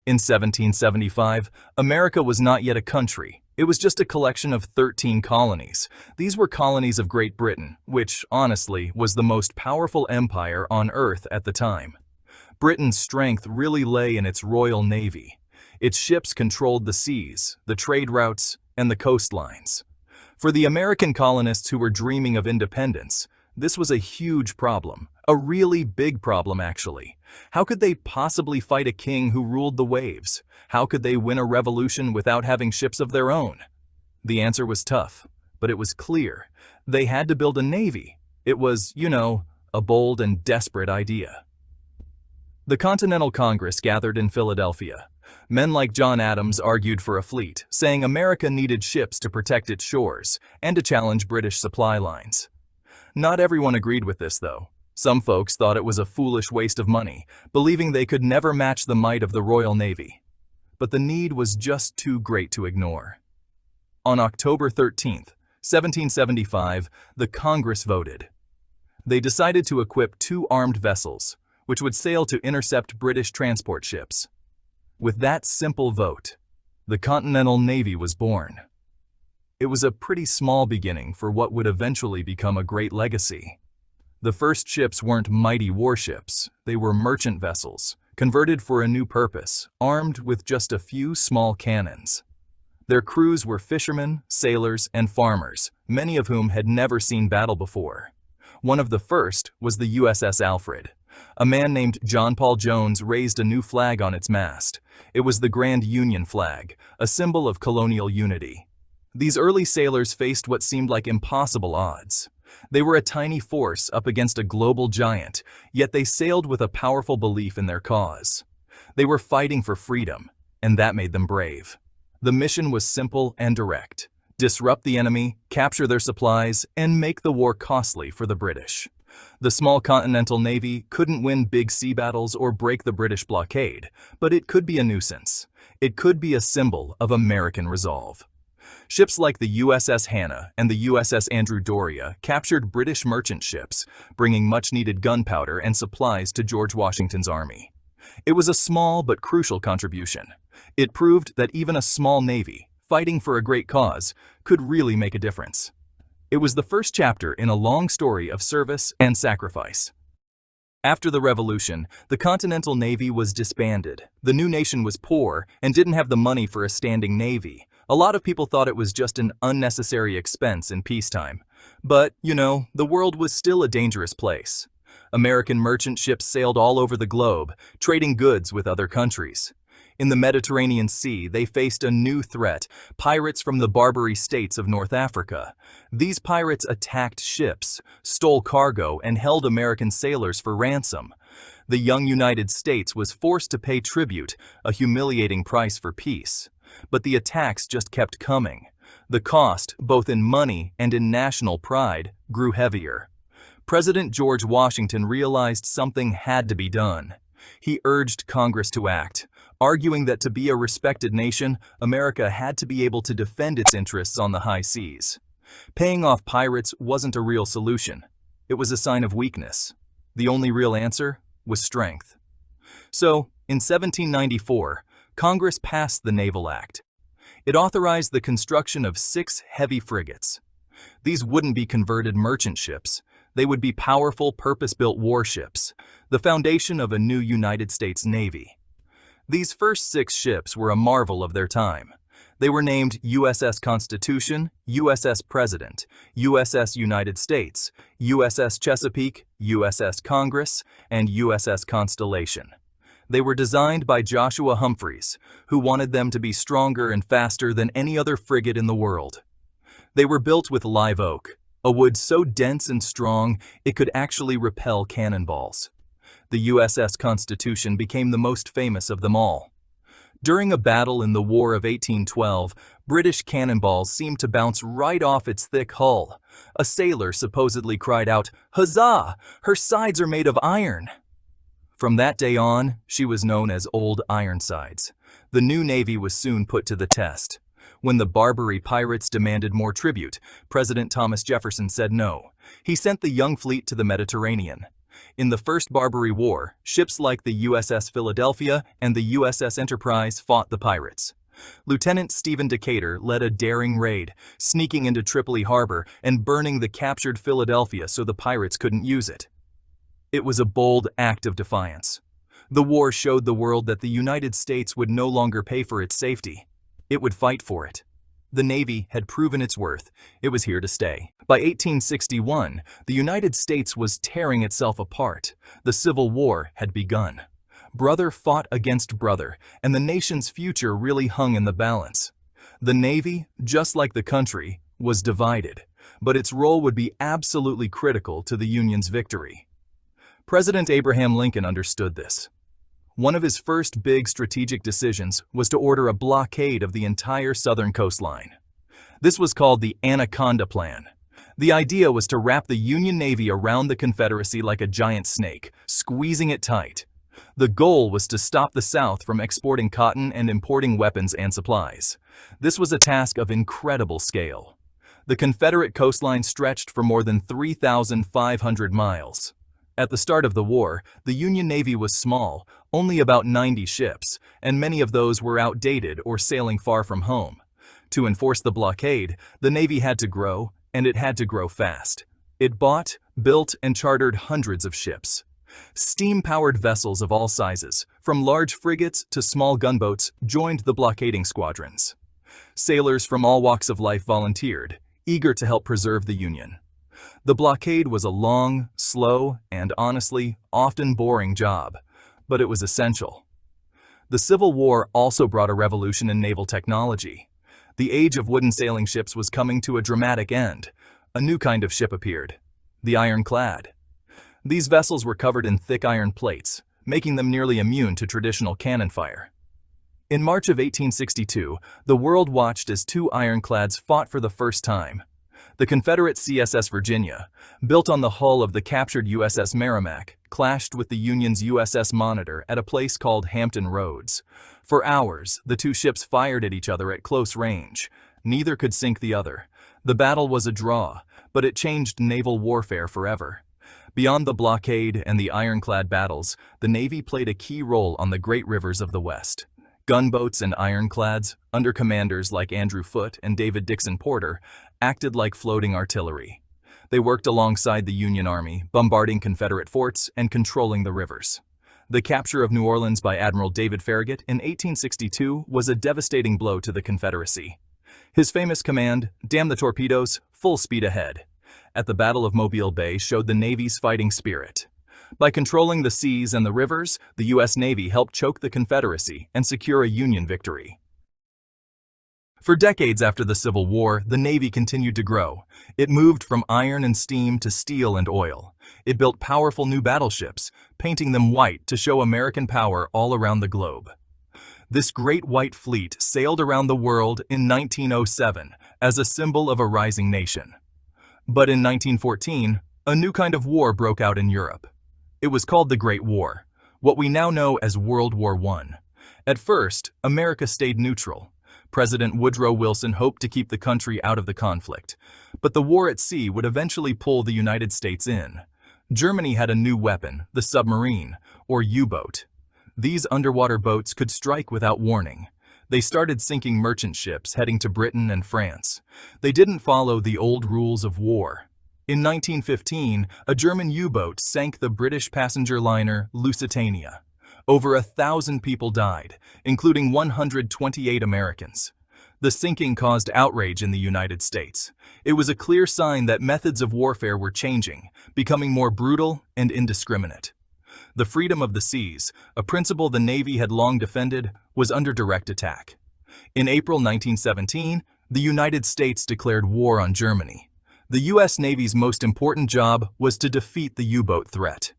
In 1775, America was not yet a country. It was just a collection of 13 colonies. These were colonies of Great Britain, which, honestly, was the most powerful empire on Earth at the time. Britain's strength really lay in its Royal Navy. Its ships controlled the seas, the trade routes, and the coastlines. For the American colonists who were dreaming of independence, this was a huge problem, a really big problem actually. How could they possibly fight a king who ruled the waves? How could they win a revolution without having ships of their own? The answer was tough, but it was clear. They had to build a navy. It was, a bold and desperate idea. The Continental Congress gathered in Philadelphia. Men like John Adams argued for a fleet, saying America needed ships to protect its shores and to challenge British supply lines. Not everyone agreed with this, though. Some folks thought it was a foolish waste of money, believing they could never match the might of the Royal Navy. But the need was just too great to ignore. On October 13, 1775, the Congress voted. They decided to equip 2 armed vessels, which would sail to intercept British transport ships. With that simple vote, the Continental Navy was born. It was a pretty small beginning for what would eventually become a great legacy. The first ships weren't mighty warships, they were merchant vessels, converted for a new purpose, armed with just a few small cannons. Their crews were fishermen, sailors, and farmers, many of whom had never seen battle before. One of the first was the USS Alfred. A man named John Paul Jones raised a new flag on its mast. It was the Grand Union flag, a symbol of colonial unity. These early sailors faced what seemed like impossible odds. They were a tiny force up against a global giant, yet they sailed with a powerful belief in their cause. They were fighting for freedom, and that made them brave. The mission was simple and direct: disrupt the enemy, capture their supplies, and make the war costly for the British. The small Continental Navy couldn't win big sea battles or break the British blockade, but it could be a nuisance. It could be a symbol of American resolve. Ships like the USS Hannah and the USS Andrew Doria captured British merchant ships, bringing much-needed gunpowder and supplies to George Washington's army. It was a small but crucial contribution. It proved that even a small navy, fighting for a great cause, could really make a difference. It was the first chapter in a long story of service and sacrifice. After the Revolution, the Continental Navy was disbanded. The new nation was poor and didn't have the money for a standing navy. A lot of people thought it was just an unnecessary expense in peacetime. But, the world was still a dangerous place. American merchant ships sailed all over the globe, trading goods with other countries. In the Mediterranean Sea, they faced a new threat: pirates from the Barbary states of North Africa. These pirates attacked ships, stole cargo, and held American sailors for ransom. The young United States was forced to pay tribute, a humiliating price for peace. But the attacks just kept coming. The cost, both in money and in national pride, grew heavier. President George Washington realized something had to be done. He urged Congress to act, arguing that to be a respected nation, America had to be able to defend its interests on the high seas. Paying off pirates wasn't a real solution. It was a sign of weakness. The only real answer was strength. So, in 1794, Congress passed the Naval Act. It authorized the construction of 6 heavy frigates. These wouldn't be converted merchant ships. They would be powerful, purpose-built warships, the foundation of a new United States Navy. These first 6 ships were a marvel of their time. They were named USS Constitution, USS President, USS United States, USS Chesapeake, USS Congress, and USS Constellation. They were designed by Joshua Humphreys, who wanted them to be stronger and faster than any other frigate in the world. They were built with live oak, a wood so dense and strong it could actually repel cannonballs. The USS Constitution became the most famous of them all. During a battle in the War of 1812, British cannonballs seemed to bounce right off its thick hull. A sailor supposedly cried out, "Huzzah! Her sides are made of iron!" From that day on, she was known as Old Ironsides. The new navy was soon put to the test. When the Barbary pirates demanded more tribute, President Thomas Jefferson said no. He sent the young fleet to the Mediterranean. In the First Barbary War, ships like the USS Philadelphia and the USS Enterprise fought the pirates. Lieutenant Stephen Decatur led a daring raid, sneaking into Tripoli harbor and burning the captured Philadelphia so the pirates couldn't use it. It was a bold act of defiance. The war showed the world that the United States would no longer pay for its safety. It would fight for it. The Navy had proven its worth. It was here to stay. By 1861, the United States was tearing itself apart. The Civil War had begun. Brother fought against brother, and the nation's future really hung in the balance. The Navy, just like the country, was divided, but its role would be absolutely critical to the Union's victory. President Abraham Lincoln understood this. One of his first big strategic decisions was to order a blockade of the entire southern coastline. This was called the Anaconda Plan. The idea was to wrap the Union Navy around the Confederacy like a giant snake, squeezing it tight. The goal was to stop the South from exporting cotton and importing weapons and supplies. This was a task of incredible scale. The Confederate coastline stretched for more than 3,500 miles. At the start of the war, the Union Navy was small, only about 90 ships, and many of those were outdated or sailing far from home. To enforce the blockade, the Navy had to grow, and it had to grow fast. It bought, built, and chartered hundreds of ships. Steam-powered vessels of all sizes, from large frigates to small gunboats, joined the blockading squadrons. Sailors from all walks of life volunteered, eager to help preserve the Union. The blockade was a long, slow, and honestly, often boring job, but it was essential. The Civil War also brought a revolution in naval technology. The age of wooden sailing ships was coming to a dramatic end. A new kind of ship appeared, the ironclad. These vessels were covered in thick iron plates, making them nearly immune to traditional cannon fire. In March of 1862, the world watched as two ironclads fought for the first time. The Confederate CSS Virginia, built on the hull of the captured USS Merrimack, clashed with the Union's USS Monitor at a place called Hampton Roads. For hours, the two ships fired at each other at close range. Neither could sink the other. The battle was a draw, but it changed naval warfare forever. Beyond the blockade and the ironclad battles, the Navy played a key role on the great rivers of the West. Gunboats and ironclads, under commanders like Andrew Foote and David Dixon Porter, acted like floating artillery. They worked alongside the Union Army, bombarding Confederate forts and controlling the rivers. The capture of New Orleans by Admiral David Farragut in 1862 was a devastating blow to the Confederacy. His famous command, "Damn the torpedoes, full speed ahead," at the Battle of Mobile Bay showed the Navy's fighting spirit. By controlling the seas and the rivers, the U.S. Navy helped choke the Confederacy and secure a Union victory. For decades after the Civil War, the Navy continued to grow. It moved from iron and steam to steel and oil. It built powerful new battleships, painting them white to show American power all around the globe. This great white fleet sailed around the world in 1907 as a symbol of a rising nation. But in 1914, a new kind of war broke out in Europe. It was called the Great War, what we now know as World War I. At first, America stayed neutral. President Woodrow Wilson hoped to keep the country out of the conflict, but the war at sea would eventually pull the United States in. Germany had a new weapon, the submarine, or U-boat. These underwater boats could strike without warning. They started sinking merchant ships heading to Britain and France. They didn't follow the old rules of war. In 1915, a German U-boat sank the British passenger liner Lusitania. Over 1,000 people died, including 128 Americans. The sinking caused outrage in the United States. It was a clear sign that methods of warfare were changing, becoming more brutal and indiscriminate. The freedom of the seas, a principle the Navy had long defended, was under direct attack. In April 1917, the United States declared war on Germany. The U.S. Navy's most important job was to defeat the U-boat threat.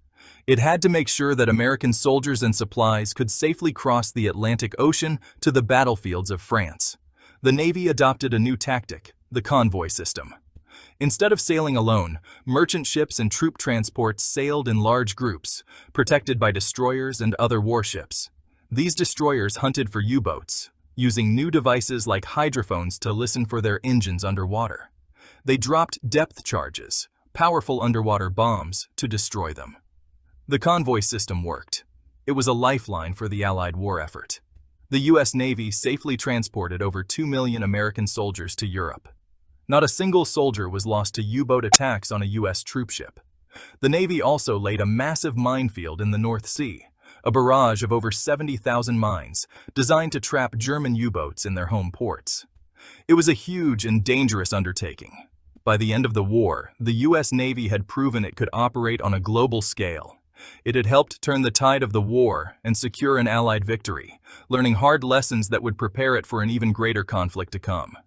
It had to make sure that American soldiers and supplies could safely cross the Atlantic Ocean to the battlefields of France. The Navy adopted a new tactic, the convoy system. Instead of sailing alone, merchant ships and troop transports sailed in large groups, protected by destroyers and other warships. These destroyers hunted for U-boats, using new devices like hydrophones to listen for their engines underwater. They dropped depth charges, powerful underwater bombs, to destroy them. The convoy system worked. It was a lifeline for the Allied war effort. The U.S. Navy safely transported over 2 million American soldiers to Europe. Not a single soldier was lost to U-boat attacks on a U.S. troopship. The Navy also laid a massive minefield in the North Sea, a barrage of over 70,000 mines designed to trap German U-boats in their home ports. It was a huge and dangerous undertaking. By the end of the war, the U.S. Navy had proven it could operate on a global scale. It had helped turn the tide of the war and secure an Allied victory, learning hard lessons that would prepare it for an even greater conflict to come.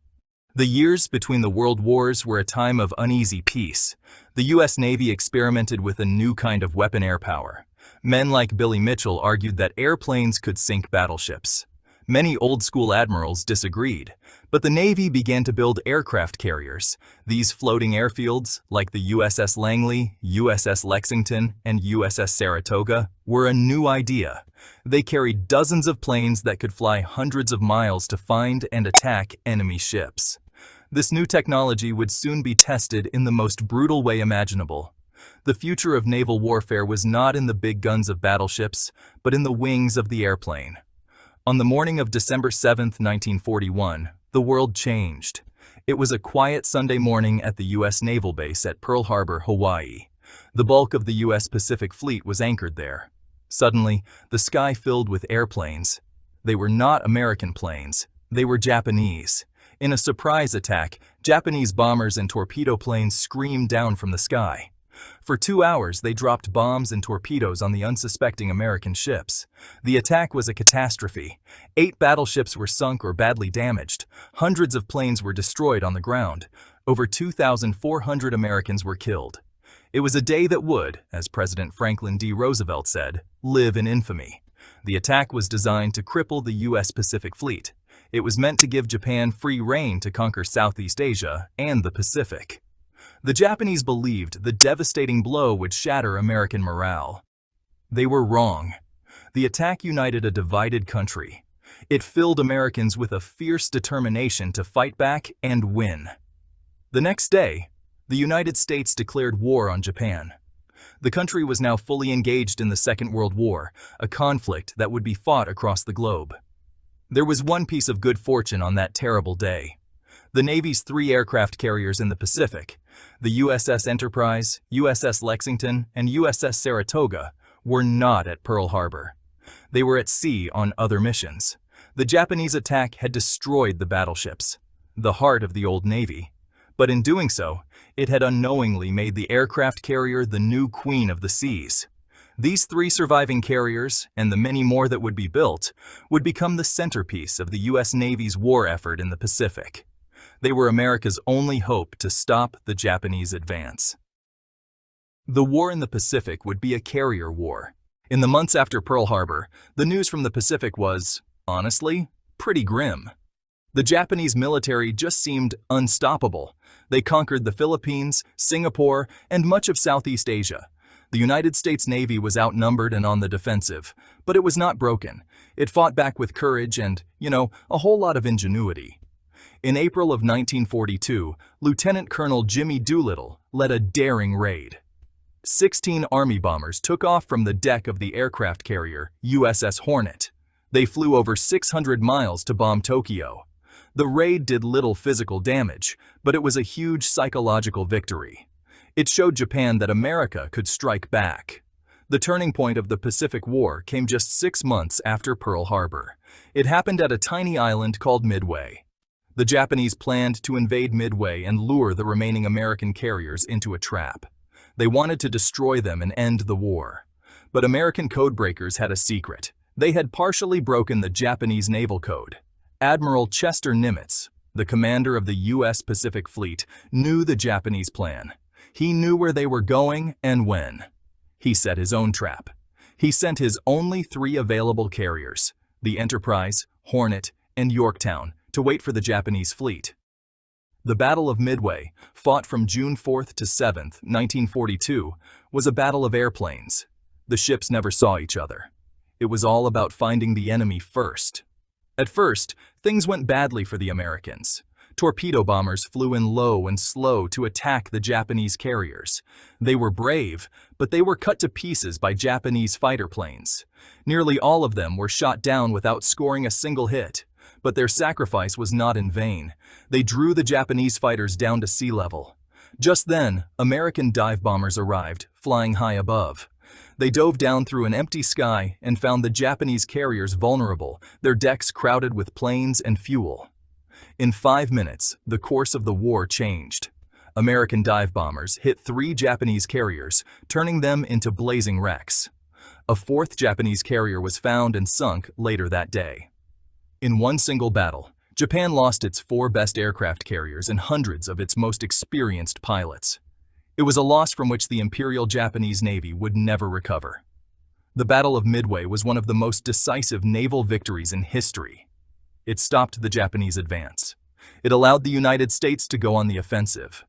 The years between the world wars were a time of uneasy peace. The U.S. Navy experimented with a new kind of weapon air power. Men like Billy Mitchell argued that airplanes could sink battleships. Many old-school admirals disagreed, but the Navy began to build aircraft carriers. These floating airfields, like the USS Langley, USS Lexington, and USS Saratoga, were a new idea. They carried dozens of planes that could fly hundreds of miles to find and attack enemy ships. This new technology would soon be tested in the most brutal way imaginable. The future of naval warfare was not in the big guns of battleships, but in the wings of the airplane. On the morning of December 7, 1941, the world changed. It was a quiet Sunday morning at the U.S. Naval Base at Pearl Harbor, Hawaii. The bulk of the U.S. Pacific Fleet was anchored there. Suddenly, the sky filled with airplanes. They were not American planes. They were Japanese. In a surprise attack, Japanese bombers and torpedo planes screamed down from the sky. For 2 hours, they dropped bombs and torpedoes on the unsuspecting American ships. The attack was a catastrophe. 8 battleships were sunk or badly damaged. Hundreds of planes were destroyed on the ground. Over 2,400 Americans were killed. It was a day that would, as President Franklin D. Roosevelt said, live in infamy. The attack was designed to cripple the U.S. Pacific Fleet. It was meant to give Japan free rein to conquer Southeast Asia and the Pacific. The Japanese believed the devastating blow would shatter American morale. They were wrong. The attack united a divided country. It filled Americans with a fierce determination to fight back and win. The next day, the United States declared war on Japan. The country was now fully engaged in the Second World War, a conflict that would be fought across the globe. There was one piece of good fortune on that terrible day. The Navy's 3 aircraft carriers in the Pacific, the USS Enterprise, USS Lexington, and USS Saratoga, were not at Pearl Harbor. They were at sea on other missions. The Japanese attack had destroyed the battleships, the heart of the old Navy. But in doing so, it had unknowingly made the aircraft carrier the new queen of the seas. These 3 surviving carriers, and the many more that would be built, would become the centerpiece of the U.S. Navy's war effort in the Pacific. They were America's only hope to stop the Japanese advance. The war in the Pacific would be a carrier war. In the months after Pearl Harbor, the news from the Pacific was, honestly, pretty grim. The Japanese military just seemed unstoppable. They conquered the Philippines, Singapore, and much of Southeast Asia. The United States Navy was outnumbered and on the defensive, but it was not broken. It fought back with courage and, a whole lot of ingenuity. In April of 1942, Lieutenant Colonel Jimmy Doolittle led a daring raid. 16 Army bombers took off from the deck of the aircraft carrier USS Hornet. They flew over 600 miles to bomb Tokyo. The raid did little physical damage, but it was a huge psychological victory. It showed Japan that America could strike back. The turning point of the Pacific War came just 6 months after Pearl Harbor. It happened at a tiny island called Midway. The Japanese planned to invade Midway and lure the remaining American carriers into a trap. They wanted to destroy them and end the war. But American codebreakers had a secret. They had partially broken the Japanese naval code. Admiral Chester Nimitz, the commander of the U.S. Pacific Fleet, knew the Japanese plan. He knew where they were going and when. He set his own trap. He sent his only 3 available carriers, the Enterprise, Hornet, and Yorktown, to wait for the Japanese fleet. The Battle of Midway, fought from June 4th to 7th, 1942, was a battle of airplanes. The ships never saw each other. It was all about finding the enemy first. At first, things went badly for the Americans. Torpedo bombers flew in low and slow to attack the Japanese carriers. They were brave, but they were cut to pieces by Japanese fighter planes. Nearly all of them were shot down without scoring a single hit. But their sacrifice was not in vain. They drew the Japanese fighters down to sea level. Just then, American dive bombers arrived, flying high above. They dove down through an empty sky and found the Japanese carriers vulnerable, their decks crowded with planes and fuel. In 5 minutes, the course of the war changed. American dive bombers hit 3 Japanese carriers, turning them into blazing wrecks. A 4th Japanese carrier was found and sunk later that day. In one single battle, Japan lost its 4 best aircraft carriers and hundreds of its most experienced pilots. It was a loss from which the Imperial Japanese Navy would never recover. The Battle of Midway was one of the most decisive naval victories in history. It stopped the Japanese advance. It allowed the United States to go on the offensive.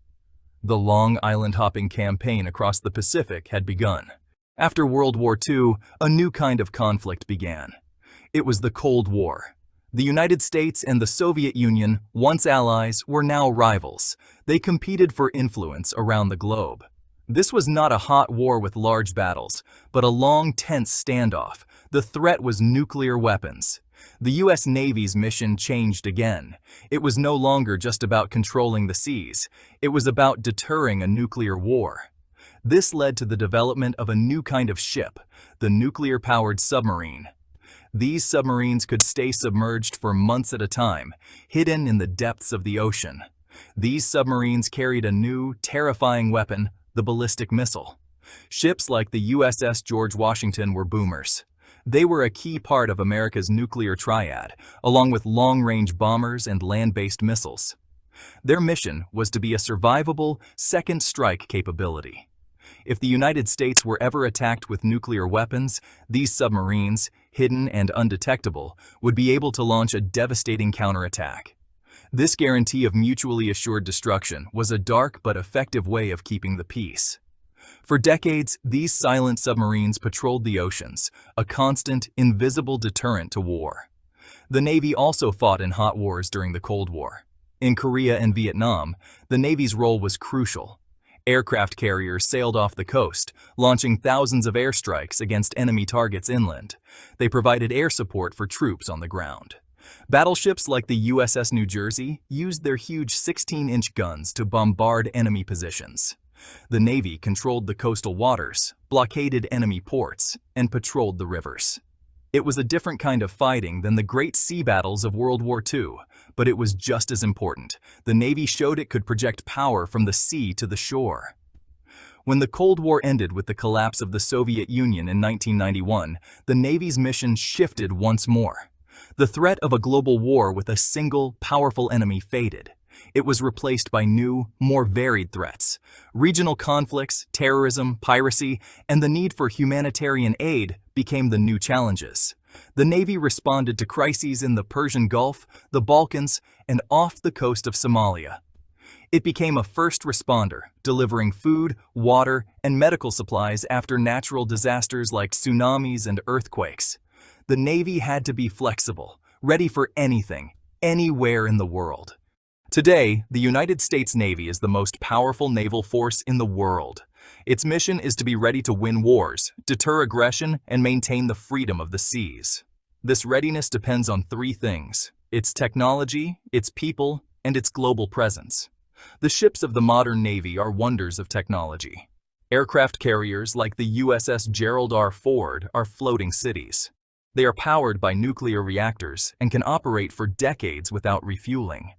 The long island-hopping campaign across the Pacific had begun. After World War II, a new kind of conflict began. It was the Cold War. The United States and the Soviet Union, once allies, were now rivals. They competed for influence around the globe. This was not a hot war with large battles, but a long, tense standoff. The threat was nuclear weapons. The U.S. Navy's mission changed again. It was no longer just about controlling the seas. It was about deterring a nuclear war. This led to the development of a new kind of ship, the nuclear-powered submarine. These submarines could stay submerged for months at a time, hidden in the depths of the ocean. These submarines carried a new, terrifying weapon, the ballistic missile. Ships like the USS George Washington were boomers. They were a key part of America's nuclear triad, along with long-range bombers and land-based missiles. Their mission was to be a survivable, second strike capability. If the United States were ever attacked with nuclear weapons, these submarines, hidden and undetectable, would be able to launch a devastating counterattack. This guarantee of mutually assured destruction was a dark but effective way of keeping the peace. For decades, these silent submarines patrolled the oceans, a constant, invisible deterrent to war. The Navy also fought in hot wars during the Cold War. In Korea and Vietnam, the Navy's role was crucial. Aircraft carriers sailed off the coast, launching thousands of airstrikes against enemy targets inland. They provided air support for troops on the ground. Battleships like the USS New Jersey used their huge 16-inch guns to bombard enemy positions. The Navy controlled the coastal waters, blockaded enemy ports, and patrolled the rivers. It was a different kind of fighting than the great sea battles of World War II, but it was just as important. The Navy showed it could project power from the sea to the shore. When the Cold War ended with the collapse of the Soviet Union in 1991, the Navy's mission shifted once more. The threat of a global war with a single, powerful enemy faded. It was replaced by new, more varied threats. Regional conflicts, terrorism, piracy, and the need for humanitarian aid became the new challenges. The Navy responded to crises in the Persian Gulf, the Balkans, and off the coast of Somalia. It became a first responder, delivering food, water, and medical supplies after natural disasters like tsunamis and earthquakes. The Navy had to be flexible, ready for anything, anywhere in the world. Today, the United States Navy is the most powerful naval force in the world. Its mission is to be ready to win wars, deter aggression, and maintain the freedom of the seas. This readiness depends on 3 things: its technology, its people, and its global presence. The ships of the modern Navy are wonders of technology. Aircraft carriers like the USS Gerald R. Ford are floating cities. They are powered by nuclear reactors and can operate for decades without refueling.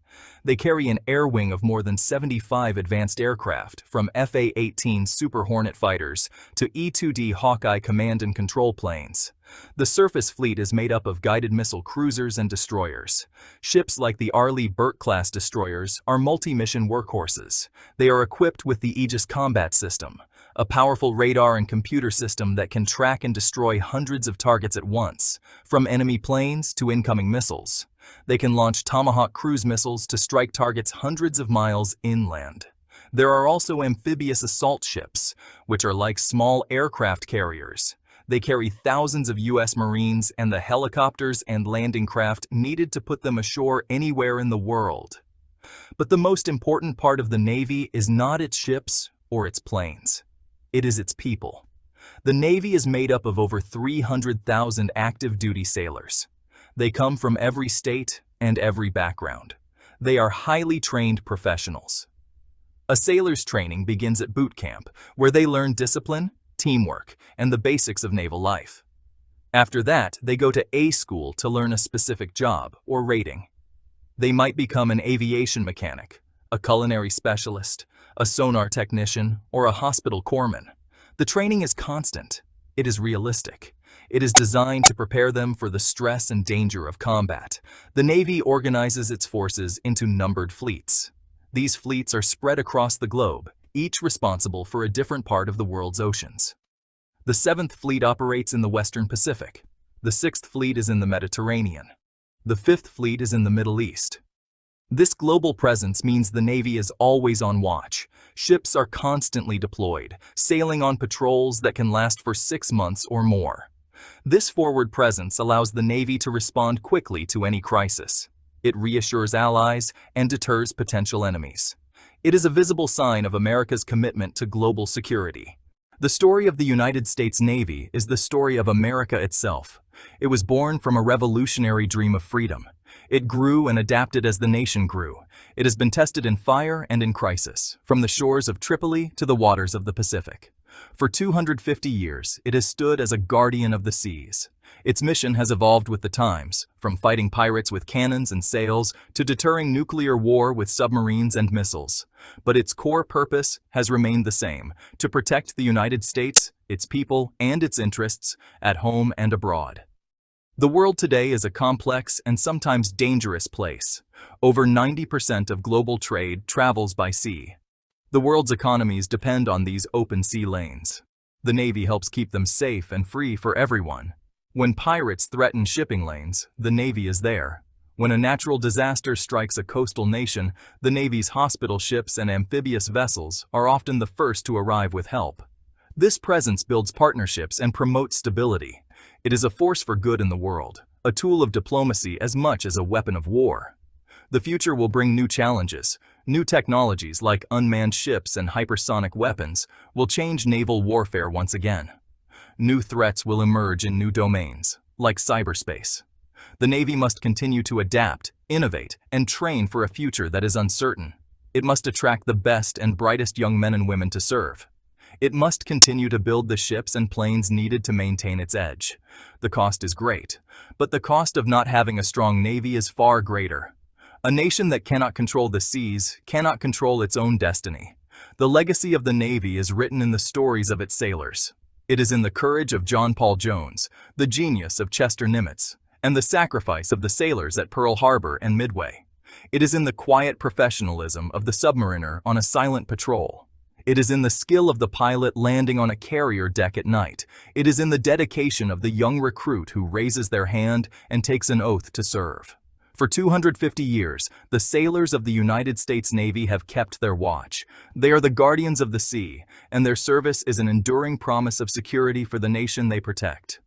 They carry an air wing of more than 75 advanced aircraft, from FA-18 Super Hornet fighters to E-2D Hawkeye command and control planes. The surface fleet is made up of guided missile cruisers and destroyers. Ships like the Arleigh Burke-class destroyers are multi-mission workhorses. They are equipped with the Aegis Combat System, a powerful radar and computer system that can track and destroy hundreds of targets at once, from enemy planes to incoming missiles. They can launch Tomahawk cruise missiles to strike targets hundreds of miles inland. There are also amphibious assault ships, which are like small aircraft carriers. They carry thousands of U.S. Marines and the helicopters and landing craft needed to put them ashore anywhere in the world. But the most important part of the Navy is not its ships or its planes. It is its people. The Navy is made up of over 300,000 active duty sailors. They come from every state and every background. They are highly trained professionals. A sailor's training begins at boot camp, where they learn discipline, teamwork, and the basics of naval life. After that, they go to A school to learn a specific job or rating. They might become an aviation mechanic, a culinary specialist, a sonar technician, or a hospital corpsman. The training is constant. It is realistic. It is designed to prepare them for the stress and danger of combat. The Navy organizes its forces into numbered fleets. These fleets are spread across the globe, each responsible for a different part of the world's oceans. The 7th Fleet operates in the Western Pacific. The 6th Fleet is in the Mediterranean. The 5th Fleet is in the Middle East. This global presence means the Navy is always on watch. Ships are constantly deployed, sailing on patrols that can last for 6 months or more. This forward presence allows the Navy to respond quickly to any crisis. It reassures allies and deters potential enemies. It is a visible sign of America's commitment to global security. The story of the United States Navy is the story of America itself. It was born from a revolutionary dream of freedom. It grew and adapted as the nation grew. It has been tested in fire and in crisis, from the shores of Tripoli to the waters of the Pacific. For 250 years, it has stood as a guardian of the seas. Its mission has evolved with the times, from fighting pirates with cannons and sails to deterring nuclear war with submarines and missiles. But its core purpose has remained the same: to protect the United States, its people, and its interests, at home and abroad. The world today is a complex and sometimes dangerous place. Over 90% of global trade travels by sea. The world's economies depend on these open sea lanes. The Navy helps keep them safe and free for everyone. When pirates threaten shipping lanes, the Navy is there. When a natural disaster strikes a coastal nation, the Navy's hospital ships and amphibious vessels are often the first to arrive with help. This presence builds partnerships and promotes stability. It is a force for good in the world, a tool of diplomacy as much as a weapon of war. The future will bring new challenges. New technologies like unmanned ships and hypersonic weapons will change naval warfare once again. New threats will emerge in new domains, like cyberspace. The Navy must continue to adapt, innovate, and train for a future that is uncertain. It must attract the best and brightest young men and women to serve. It must continue to build the ships and planes needed to maintain its edge. The cost is great, but the cost of not having a strong Navy is far greater. A nation that cannot control the seas cannot control its own destiny. The legacy of the Navy is written in the stories of its sailors. It is in the courage of John Paul Jones, the genius of Chester Nimitz, and the sacrifice of the sailors at Pearl Harbor and Midway. It is in the quiet professionalism of the submariner on a silent patrol. It is in the skill of the pilot landing on a carrier deck at night. It is in the dedication of the young recruit who raises their hand and takes an oath to serve. For 250 years, the sailors of the United States Navy have kept their watch. They are the guardians of the sea, and their service is an enduring promise of security for the nation they protect.